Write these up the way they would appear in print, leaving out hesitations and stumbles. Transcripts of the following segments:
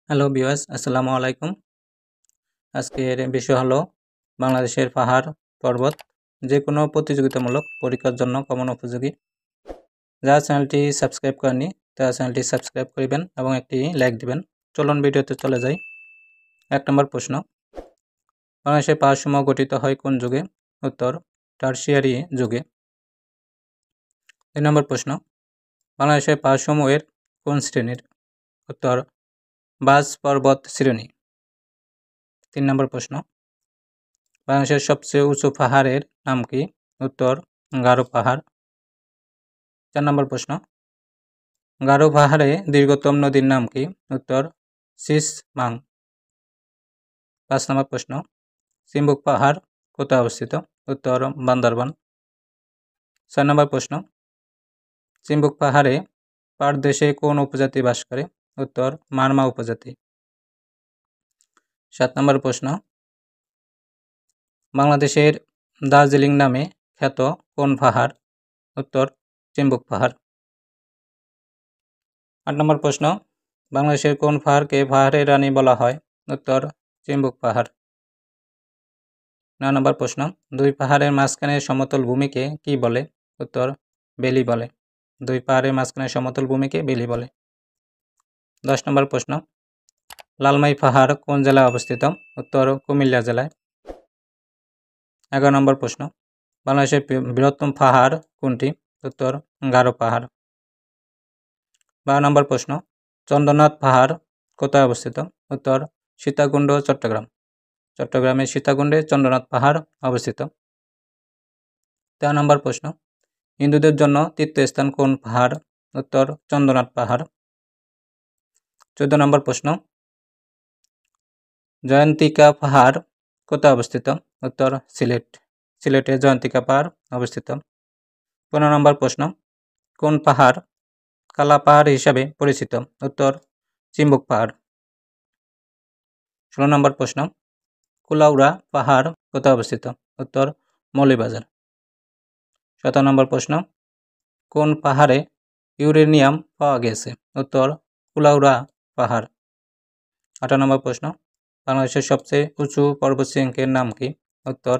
Hello viewers, আসসালামু আলাইকুম। আজকের বিষয় হলো বাংলাদেশের পাহাড় পর্বত যে কোনো প্রতিযোগিতামূলক পরীক্ষার জন্য কমন উপযোগী। যারা চ্যানেলটি সাবস্ক্রাইব করেননি তারা চ্যানেলটি সাবস্ক্রাইব করবেন এবং একটি লাইক দিবেন। চলুন ভিডিওতে চলে যাই। 1 নম্বর প্রশ্ন, বাংলাদেশের পাহাড়সমূহ গঠিত হয় কোন যুগে? উত্তর, টারশিয়ারি যুগে। 2 নম্বর প্রশ্ন, বাংলাদেশের পাহাড়সমূহের কোন শ্রেণীর? উত্তর, বাজ পর্বত শ্রেণী। 3 নম্বর প্রশ্ন, বাংলাদেশের সবচেয়ে উঁচু পাহাড়ের নাম কি? উত্তর, গারো পাহাড়। 4 নম্বর প্রশ্ন, গারো পাহাড়ে দীর্ঘতম নদীর নাম কি? উত্তর, সিসমাং। 5 নম্বর প্রশ্ন, চিম্বুক পাহাড় কোথায় অবস্থিত? উত্তর, বান্দরবান। 6 নম্বর প্রশ্ন, চিম্বুক পাহাড়ে পারদেশে কোন উপজাতি বাস করে? উত্তর, মারমা উপজাতি। 7 নম্বর প্রশ্ন, বাংলাদেশের দার্জিলিং নামে খ্যাত কোন পাহাড়? উত্তর, চিম্বুক পাহাড়। 8 নম্বর প্রশ্ন, বাংলাদেশের কোন পাহাড়কে পাহাড়ের রানী বলা হয়? উত্তর, চিম্বুক পাহাড়। 9 নম্বর প্রশ্ন, দুই পাহাড়ের মাঝখানে সমতল ভূমিকে কি বলে? উত্তর, বেলি বলে। দুই পাহাড়ের মাঝখানে সমতল ভূমিকে বেলি বলে। 10 নম্বর প্রশ্ন, লালমাই পাহাড় কোন জেলায় অবস্থিত? উত্তর, কুমিল্লা জেলায়। 11 নম্বর প্রশ্ন, বাংলাদেশের বৃহত্তম পাহাড় কোনটি? উত্তর, গারো পাহাড়। 12 নম্বর প্রশ্ন, চন্দ্রনাথ পাহাড় কোথায় অবস্থিত? উত্তর, সীতাকুণ্ড, চট্টগ্রাম। চট্টগ্রামের সীতাকুণ্ডে চন্দ্রনাথ পাহাড় অবস্থিত। 13 নম্বর প্রশ্ন, হিন্দুদের জন্য তীর্থস্থান কোন পাহাড়? উত্তর, চন্দ্রনাথ পাহাড়। 14 নম্বর প্রশ্ন, জয়ন্তিকা পাহাড় কোথায় অবস্থিত? উত্তর, সিলেট। সিলেটে জয়ন্তিকা পাহাড় অবস্থিত। 15 নম্বর প্রশ্ন, কোন পাহাড় কালা পাহাড় হিসাবে পরিচিত? উত্তর, চিম্বুক পাহাড়। 16 নম্বর প্রশ্ন, কুলাউড়া পাহাড় কোথায় অবস্থিত? উত্তর, মৌলভীবাজার। 17 নম্বর প্রশ্ন, কোন পাহাড়ে ইউরেনিয়াম পাওয়া গেছে? উত্তর, কুলাউড়া পাহাড়। 18 নম্বর প্রশ্ন, বাংলাদেশের সবচেয়ে উঁচু পর্বতশৃঙ্গের নাম কি? উত্তর,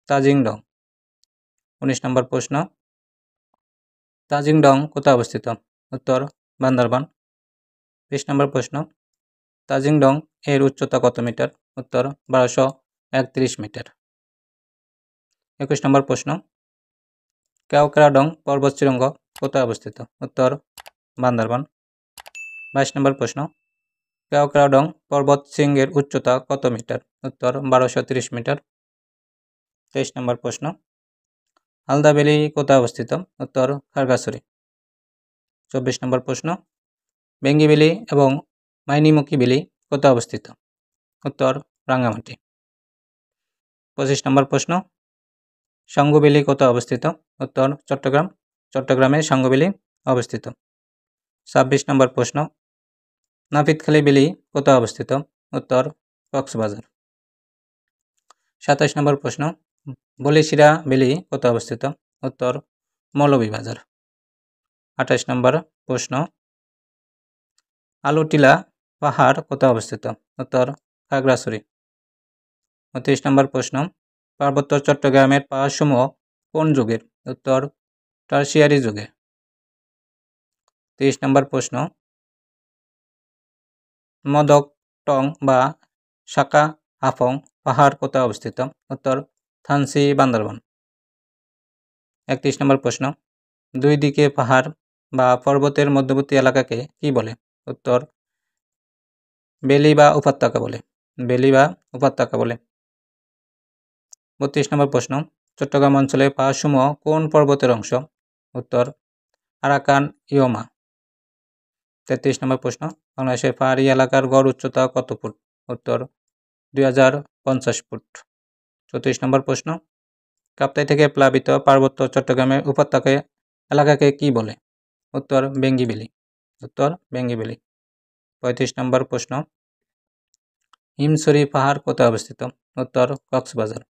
তাজিং ডং। 19 নম্বর প্রশ্ন, তাজিং ডং কোথায় অবস্থিত? উত্তর, বান্দরবান। 20 নম্বর প্রশ্ন, তাজিং ডং এর উচ্চতা কত মিটার? উত্তর, 1231 মিটার। 21 নম্বর প্রশ্ন, কেওক্রাডং পর্বতশৃঙ্গ কোথায় অবস্থিত? উত্তর, বান্দরবান। 22 নম্বর প্রশ্ন, কেওক্রাডং পর্বতশৃঙ্গের উচ্চতা কত মিটার? উত্তর, 1230 মিটার। 23 নম্বর প্রশ্ন, হালদা ভ্যালি কোথায় অবস্থিত? উত্তর, খাগড়াছড়ি। 24 নম্বর প্রশ্ন, বেঙ্গি ভ্যালি এবং মাইনিমুখী ভ্যালি কোথায় অবস্থিত? উত্তর, রাঙ্গামাটি। 25 নম্বর প্রশ্ন, সাঙ্গু ভ্যালি কোথায় অবস্থিত? উত্তর, চট্টগ্রাম। চট্টগ্রামে সাঙ্গু ভ্যালি অবস্থিত। 26 নম্বর প্রশ্ন, নাপিতখালী ভ্যালি কোথায় অবস্থিত? উত্তর, কক্সবাজার। 27 নম্বর প্রশ্ন, বলিশিরা ভ্যালি কোথায় অবস্থিত? উত্তর, মৌলভীবাজার। 28 নম্বর প্রশ্ন, আলুটিলা পাহাড় কোথায় অবস্থিত? উত্তর, খাগড়াছড়ি। 29 নম্বর প্রশ্ন, পার্বত্য চট্টগ্রামের পাহাড়সমূহ কোন যুগের? উত্তর, টারশিয়ারি যুগে। 30 নম্বর প্রশ্ন, মদকটং বা সাকা হাফং পাহাড় কোথায় অবস্থিত? উত্তর, থানচি, বান্দরবান। 31 নম্বর প্রশ্ন, দুই দিকে পাহাড় বা পর্বতের মধ্যবর্তী এলাকাকে কি বলে? উত্তর, বেলি বা উপত্যকা বলে। বেলি বা উপত্যকা বলে। 32 নম্বর প্রশ্ন, চট্টগ্রাম অঞ্চলের পাহাড়সমূহ কোন পর্বতের অংশ? উত্তর, আরাকান ইয়োমা। 33 নম্বর প্রশ্ন, বাংলাদেশের পাহাড়ি এলাকার গড় উচ্চতা কত ফুট? উত্তর, 2050 ফুট। 34 নম্বর প্রশ্ন, কাপ্তাই থেকে প্লাবিত পার্বত্য চট্টগ্রামের উপত্যকা এলাকাকে কি বলে? উত্তর, বেঙ্গি ভ্যালি। উত্তর, বেঙ্গি ভ্যালি। 35 নম্বর প্রশ্ন, হিমছড়ি পাহাড় কোথায় অবস্থিত? উত্তর, কক্সবাজার।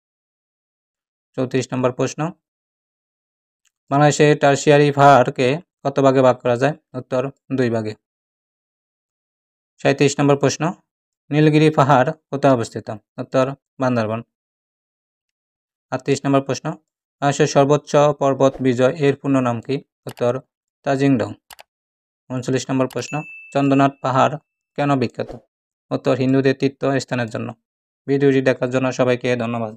34 নম্বর প্রশ্ন, বাংলাদেশের টারশিয়ারি পাহাড়কে কত ভাগে ভাগ করা যায়? উত্তর, 2 ভাগে। 37 নম্বর প্রশ্ন, নীলগিরি পাহাড় কোথায় অবস্থিত? উত্তর বান্দরবান। 38 নম্বর প্রশ্ন, বাংলাদেশের সর্বোচ্চ পর্বত বিজয় এর পূর্ণ নাম কি? উত্তর তাজিংডং। 39 নম্বর প্রশ্ন, চন্দ্রনাথ পাহাড় কেন বিখ্যাত? উত্তর হিন্দুদের তীর্থস্থানের জন্য। ভিডিওটি দেখার জন্য সবাইকে ধন্যবাদ।